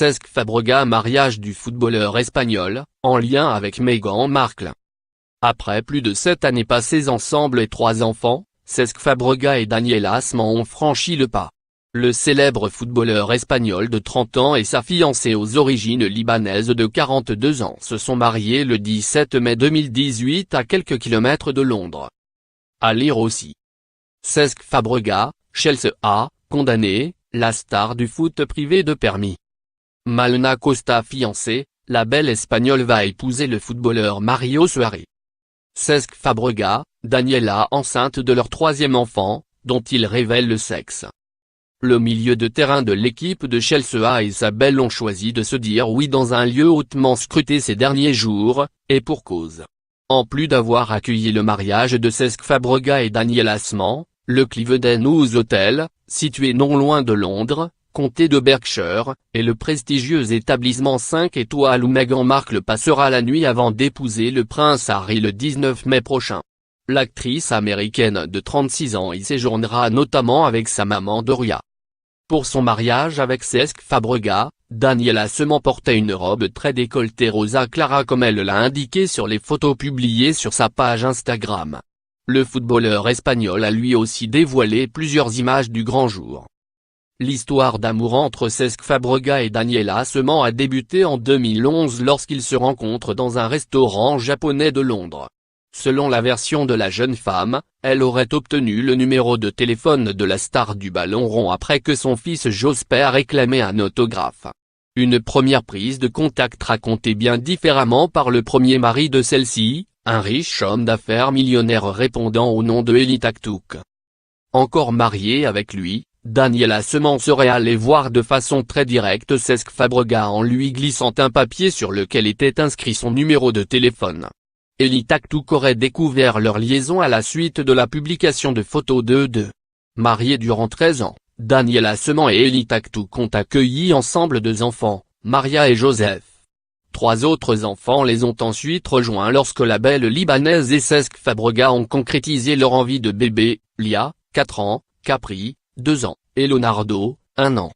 Cesc Fabregas, mariage du footballeur espagnol, en lien avec Meghan Markle. Après plus de 7 années passées ensemble et 3 enfants, Cesc Fabregas et Daniela Asman ont franchi le pas. Le célèbre footballeur espagnol de 30 ans et sa fiancée aux origines libanaises de 42 ans se sont mariés le 17 mai 2018 à quelques kilomètres de Londres. À lire aussi. Cesc Fabregas, Chelsea a condamné la star du foot privé de permis. Malena Costa fiancée, la belle espagnole va épouser le footballeur Mario Suarez. Cesc Fabregas, Daniela enceinte de leur 3e enfant, dont il révèle le sexe. Le milieu de terrain de l'équipe de Chelsea et sa belle ont choisi de se dire oui dans un lieu hautement scruté ces derniers jours, et pour cause. En plus d'avoir accueilli le mariage de Cesc Fabregas et Daniela Asman, le Cliveden House Hotel, situé non loin de Londres, comté de Berkshire, et le prestigieux établissement 5 étoiles où Meghan Markle passera la nuit avant d'épouser le prince Harry le 19 mai prochain. L'actrice américaine de 36 ans y séjournera notamment avec sa maman Doria. Pour son mariage avec Cesc Fabregas, Daniela Asman portait une robe très décolletée rosa clara comme elle l'a indiqué sur les photos publiées sur sa page Instagram. Le footballeur espagnol a lui aussi dévoilé plusieurs images du grand jour. L'histoire d'amour entre Cesc Fabregas et Daniela Asman a débuté en 2011 lorsqu'ils se rencontrent dans un restaurant japonais de Londres. Selon la version de la jeune femme, elle aurait obtenu le numéro de téléphone de la star du ballon rond après que son fils Josper réclamait un autographe. Une première prise de contact racontée bien différemment par le premier mari de celle-ci, un riche homme d'affaires millionnaire répondant au nom de Elie Taktouk. Encore marié avec lui, Daniela Asman serait allé voir de façon très directe Cesc Fabregas en lui glissant un papier sur lequel était inscrit son numéro de téléphone. Elie Taktouk aurait découvert leur liaison à la suite de la publication de photos d'eux deux. Mariés durant 13 ans, Daniela Asman et Elie Taktouk ont accueilli ensemble 2 enfants, Maria et Joseph. 3 autres enfants les ont ensuite rejoints lorsque la belle libanaise et Cesc Fabregas ont concrétisé leur envie de bébé, Lia, 4 ans, Capri, 2 ans, et Leonardo, 1 an.